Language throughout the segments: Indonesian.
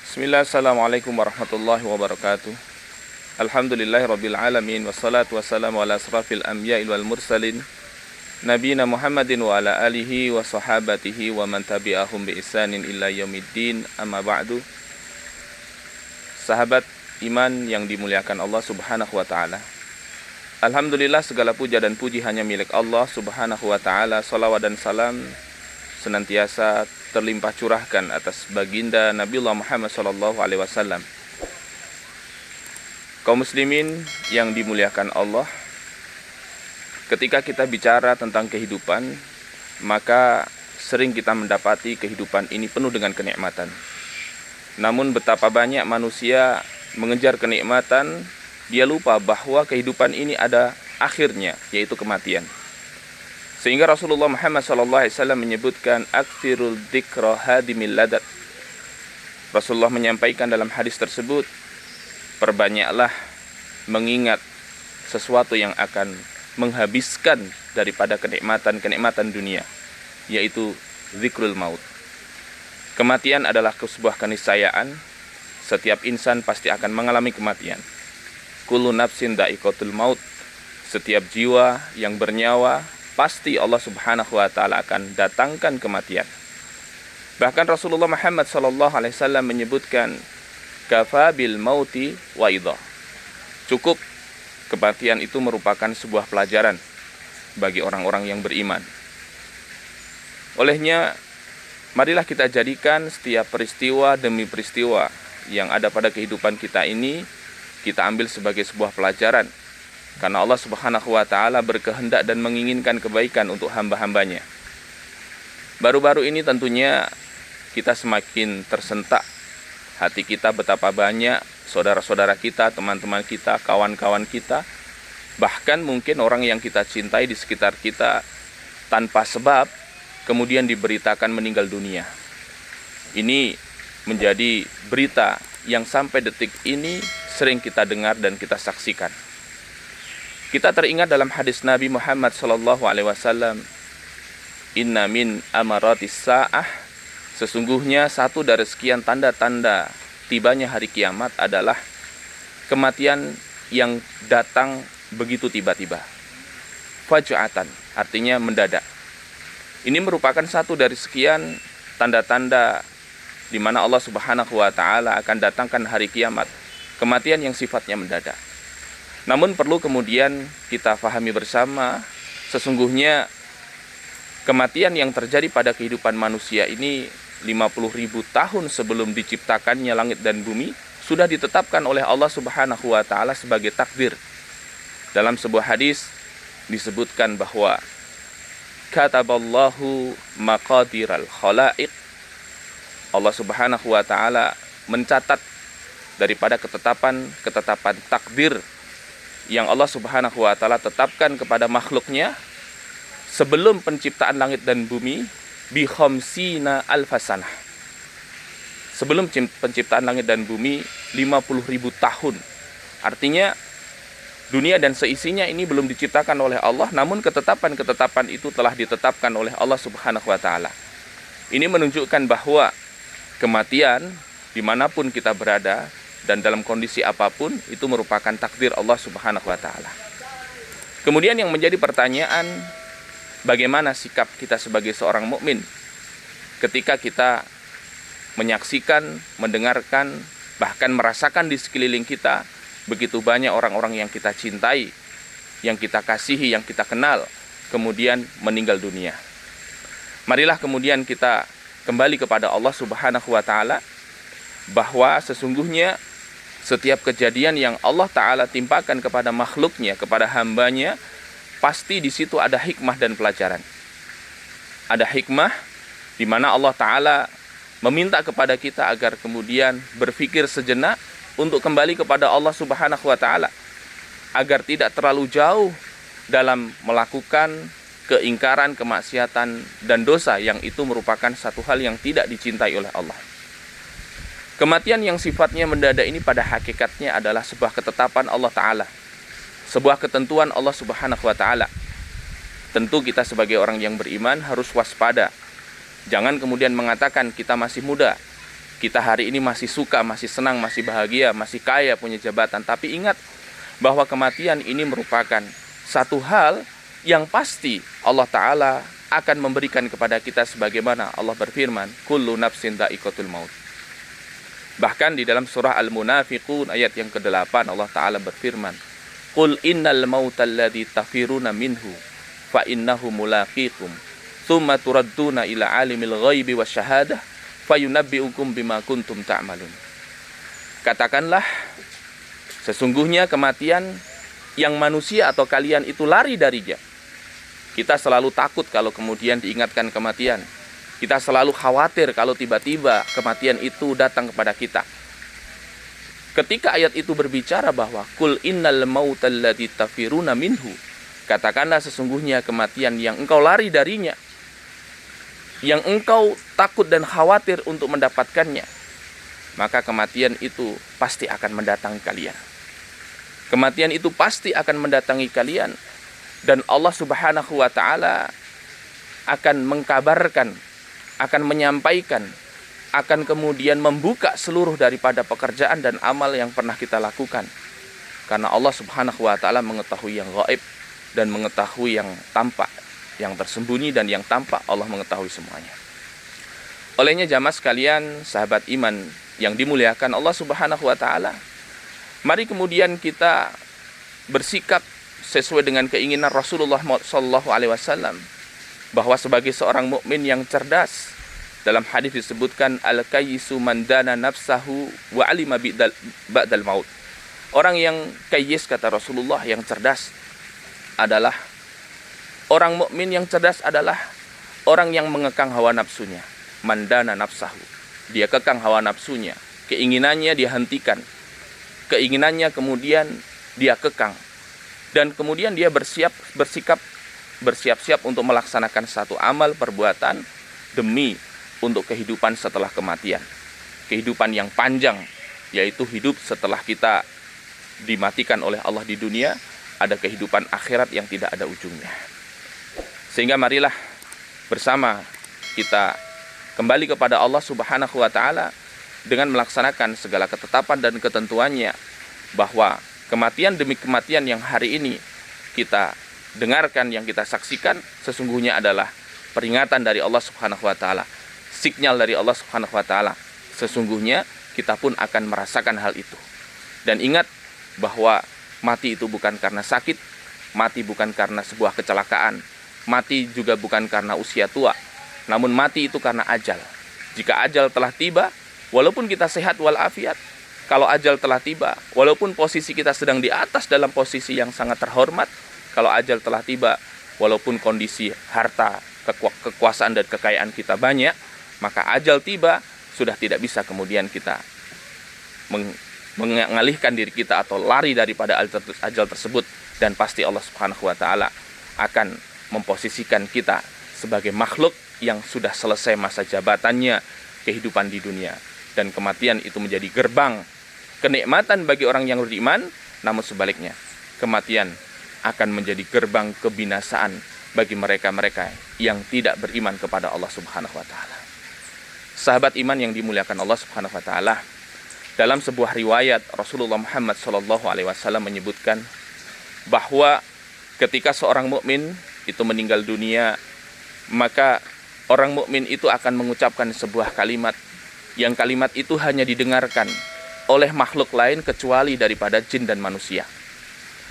Bismillah, assalamualaikum warahmatullahi wabarakatuh. Alhamdulillahirabbil alamin wassalatu wassalamu ala asrafil anbiya'i wal mursalin nabiyina Muhammadin wa ala alihi wa sahabatihi wa man tabi'ahum bi ihsanin ila yaumiddin. Amma ba'du. Sahabat iman yang dimuliakan Allah Subhanahu wa taala. Alhamdulillah, segala puja dan puji hanya milik Allah Subhanahu wa taala. Salawat dan salam senantiasa terlimpah curahkan atas baginda Nabiullah Muhammad SAW. Kaum muslimin yang dimuliakan Allah, ketika kita bicara tentang kehidupan, maka sering kita mendapati kehidupan ini penuh dengan kenikmatan. Namun betapa banyak manusia mengejar kenikmatan, dia lupa bahwa kehidupan ini ada akhirnya, yaitu kematian. Sehingga Rasulullah Muhammad SAW menyebutkan aktsirul dzikra hadimil ladat. Rasulullah menyampaikan dalam hadis tersebut, perbanyaklah mengingat sesuatu yang akan menghabiskan daripada kenikmatan-kenikmatan dunia, yaitu zikrul maut. Kematian adalah sebuah keniscayaan. Setiap insan pasti akan mengalami kematian. Kullu nafsin dha'iqatul maut. Setiap jiwa yang bernyawa pasti Allah Subhanahu wa taala akan datangkan kematian. Bahkan Rasulullah Muhammad SAW menyebutkan kafa bil mauti wa idha. Cukup kematian itu merupakan sebuah pelajaran bagi orang-orang yang beriman. Olehnya, marilah kita jadikan setiap peristiwa demi peristiwa yang ada pada kehidupan kita ini, kita ambil sebagai sebuah pelajaran. Karena Allah Subhanahu wa ta'ala berkehendak dan menginginkan kebaikan untuk hamba-hambanya. Baru-baru ini tentunya kita semakin tersentak hati kita betapa banyak saudara-saudara kita, teman-teman kita, kawan-kawan kita, bahkan mungkin orang yang kita cintai di sekitar kita tanpa sebab kemudian diberitakan meninggal dunia. Ini menjadi berita yang sampai detik ini sering kita dengar dan kita saksikan. Kita teringat dalam hadis Nabi Muhammad SAW, inna min amaratis sa'ah, sesungguhnya satu dari sekian tanda-tanda tibanya hari kiamat adalah kematian yang datang begitu tiba-tiba. Faj'atan, artinya mendadak. Ini merupakan satu dari sekian tanda-tanda di mana Allah Subhanahu wa taala akan datangkan hari kiamat, kematian yang sifatnya mendadak. Namun perlu kemudian kita fahami bersama, sesungguhnya kematian yang terjadi pada kehidupan manusia ini 50.000 tahun sebelum diciptakannya langit dan bumi sudah ditetapkan oleh Allah Subhanahu wa taala sebagai takdir. Dalam sebuah hadis disebutkan bahwa kataballahu maqadiral khalaiq. Allah Subhanahu wa taala mencatat daripada ketetapan takdir yang Allah Subhanahu wa taala tetapkan kepada makhluknya sebelum penciptaan langit dan bumi bi khamsina alfasanah. Sebelum penciptaan langit dan bumi 50.000 tahun. Artinya dunia dan seisinya ini belum diciptakan oleh Allah, namun ketetapan-ketetapan itu telah ditetapkan oleh Allah Subhanahu wa taala. Ini menunjukkan bahwa kematian dimanapun kita berada dan dalam kondisi apapun itu merupakan takdir Allah Subhanahu wa taala. Kemudian yang menjadi pertanyaan, bagaimana sikap kita sebagai seorang mukmin ketika kita menyaksikan, mendengarkan, bahkan merasakan di sekeliling kita begitu banyak orang-orang yang kita cintai, yang kita kasihi, yang kita kenal, kemudian meninggal dunia. Marilah kemudian kita kembali kepada Allah Subhanahu wa taala bahwa sesungguhnya setiap kejadian yang Allah Ta'ala timpakan kepada makhluknya, kepada hambanya, pasti di situ ada hikmah dan pelajaran. Ada hikmah di mana Allah Ta'ala meminta kepada kita agar kemudian berpikir sejenak untuk kembali kepada Allah Subhanahu wa Ta'ala, agar tidak terlalu jauh dalam melakukan keingkaran, kemaksiatan, dan dosa yang itu merupakan satu hal yang tidak dicintai oleh Allah. Kematian yang sifatnya mendadak ini pada hakikatnya adalah sebuah ketetapan Allah Ta'ala, sebuah ketentuan Allah Subhanahu wa Ta'ala. Tentu kita sebagai orang yang beriman harus waspada. Jangan kemudian mengatakan kita masih muda, Kita hari ini masih suka, masih senang, masih bahagia, masih kaya, punya jabatan. Tapi ingat bahwa kematian ini merupakan satu hal yang pasti Allah Ta'ala akan memberikan kepada kita, sebagaimana Allah berfirman, kullu nafsin dha'iqatul maut. Bahkan di dalam surah Al-Munafiqun ayat yang ke-8 Allah Ta'ala berfirman, qul innal mautal ladzi tafiruna minhu fa innahu mulaqikum tsumma turadduna ila alimil ghaibi wasyahadah fayunabbi'ukum bima kuntum ta'malun. Katakanlah, sesungguhnya kematian yang manusia atau kalian itu lari darinya. Kita selalu takut kalau kemudian diingatkan kematian. Kita selalu khawatir kalau tiba-tiba kematian itu datang kepada kita. Ketika ayat itu berbicara bahwa kul innal mautal ladzi tafiruna minhu, katakanlah sesungguhnya kematian yang engkau lari darinya, yang engkau takut dan khawatir untuk mendapatkannya, maka kematian itu pasti akan mendatangi kalian. Kematian itu pasti akan mendatangi kalian, dan Allah Subhanahu wa Ta'ala akan mengkabarkan, akan menyampaikan, akan kemudian membuka seluruh daripada pekerjaan dan amal yang pernah kita lakukan. Karena Allah Subhanahu wa Ta'ala mengetahui yang gaib dan mengetahui yang tampak, yang tersembunyi dan yang tampak, Allah mengetahui semuanya. Olehnya jamaah sekalian, sahabat iman yang dimuliakan Allah Subhanahu wa Ta'ala, mari kemudian kita bersikap sesuai dengan keinginan Rasulullah SAW, bahwa sebagai seorang mukmin yang cerdas, dalam hadis disebutkan al-kayyisu man dana nafsahu wa alima ba'dal maut. Orang yang kayyis, kata Rasulullah, yang cerdas adalah orang mukmin yang cerdas adalah orang yang mengekang hawa nafsunya. Mandana nafsahu. Dia kekang hawa nafsunya. Keinginannya dia hentikan. Keinginannya kemudian dia kekang. Dan kemudian dia bersiap-siap untuk melaksanakan satu amal perbuatan demi untuk kehidupan setelah kematian. Kehidupan yang panjang, yaitu hidup setelah kita dimatikan oleh Allah di dunia, ada kehidupan akhirat yang tidak ada ujungnya. Sehingga marilah bersama kita kembali kepada Allah Subhanahu wa Ta'ala dengan melaksanakan segala ketetapan dan ketentuannya, bahwa kematian demi kematian yang hari ini kita dengarkan, yang kita saksikan, sesungguhnya adalah peringatan dari Allah Subhanahu wa Ta'ala, signal dari Allah Subhanahu wa Ta'ala. Sesungguhnya kita pun akan merasakan hal itu. Dan ingat bahwa mati itu bukan karena sakit, mati bukan karena sebuah kecelakaan, mati juga bukan karena usia tua, namun mati itu karena ajal. Jika ajal telah tiba, walaupun kita sehat walafiat, kalau ajal telah tiba, walaupun posisi kita sedang di atas dalam posisi yang sangat terhormat, kalau ajal telah tiba, walaupun kondisi harta, kekuasaan dan kekayaan kita banyak, maka ajal tiba, sudah tidak bisa kemudian kita mengalihkan diri kita atau lari daripada ajal tersebut. Dan pasti Allah Subhanahu wa Ta'ala akan memposisikan kita sebagai makhluk yang sudah selesai masa jabatannya, kehidupan di dunia. Dan kematian itu menjadi gerbang kenikmatan bagi orang yang beriman, namun sebaliknya, kematian akan menjadi gerbang kebinasaan bagi mereka-mereka yang tidak beriman kepada Allah Subhanahu wa Ta'ala. Sahabat iman yang dimuliakan Allah Subhanahu wa Ta'ala, dalam sebuah riwayat Rasulullah Muhammad SAW menyebutkan bahwa ketika seorang mukmin itu meninggal dunia, maka orang mukmin itu akan mengucapkan sebuah kalimat, yang kalimat itu hanya didengarkan oleh makhluk lain kecuali daripada jin dan manusia.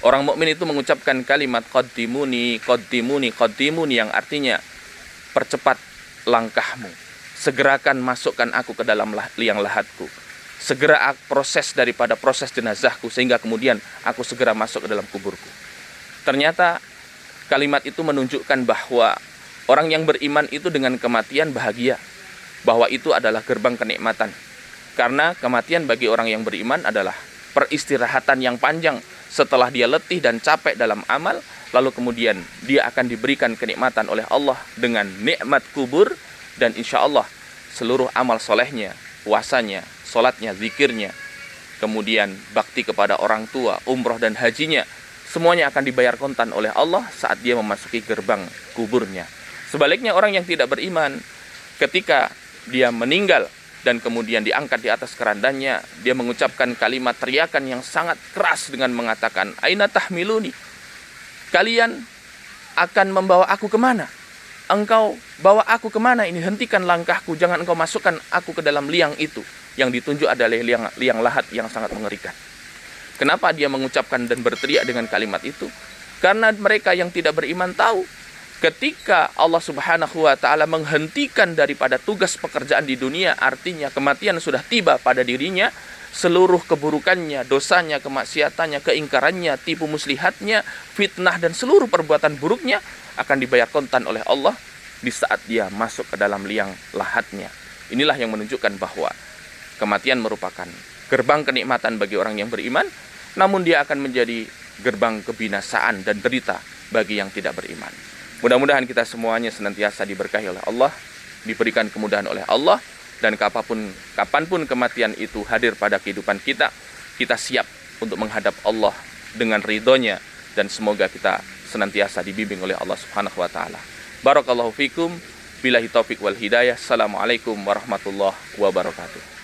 Orang mukmin itu mengucapkan kalimat qaddimuni, qaddimuni, qaddimuni, yang artinya percepat langkahmu, segerakan masukkan aku ke dalam liang lahatku, segera proses daripada proses jenazahku, sehingga kemudian aku segera masuk ke dalam kuburku. Ternyata kalimat itu menunjukkan bahwa orang yang beriman itu dengan kematian bahagia, bahwa itu adalah gerbang kenikmatan. Karena kematian bagi orang yang beriman adalah peristirahatan yang panjang setelah dia letih dan capek dalam amal, lalu kemudian dia akan diberikan kenikmatan oleh Allah dengan nikmat kubur, dan insya Allah seluruh amal solehnya, puasanya, sholatnya, zikirnya, kemudian bakti kepada orang tua, umroh dan hajinya, semuanya akan dibayar kontan oleh Allah saat dia memasuki gerbang kuburnya. Sebaliknya orang yang tidak beriman, ketika dia meninggal dan kemudian diangkat di atas kerandanya, dia mengucapkan kalimat teriakan yang sangat keras dengan mengatakan, "Aina tahmiluni?" Kalian akan membawa aku kemana? Engkau bawa aku kemana ini? Hentikan langkahku, jangan engkau masukkan aku ke dalam liang itu. Yang ditunjuk adalah liang lahat yang sangat mengerikan. Kenapa dia mengucapkan dan berteriak dengan kalimat itu? Karena mereka yang tidak beriman tahu, ketika Allah Subhanahu wa ta'ala menghentikan daripada tugas pekerjaan di dunia, artinya kematian sudah tiba pada dirinya, seluruh keburukannya, dosanya, kemaksiatannya, keingkarannya, tipu muslihatnya, fitnah, dan seluruh perbuatan buruknya akan dibayar kontan oleh Allah di saat dia masuk ke dalam liang lahatnya. Inilah yang menunjukkan bahwa kematian merupakan gerbang kenikmatan bagi orang yang beriman, namun dia akan menjadi gerbang kebinasaan dan derita bagi yang tidak beriman. Mudah-mudahan kita semuanya senantiasa diberkahi oleh Allah, diberikan kemudahan oleh Allah, dan kapanpun kematian itu hadir pada kehidupan kita, kita siap untuk menghadap Allah dengan ridhonya, dan semoga kita senantiasa dibimbing oleh Allah Subhanahu wa ta'ala. Barakallahu fikum, billahi taufiq wal hidayah. Assalamualaikum warahmatullahi wabarakatuh.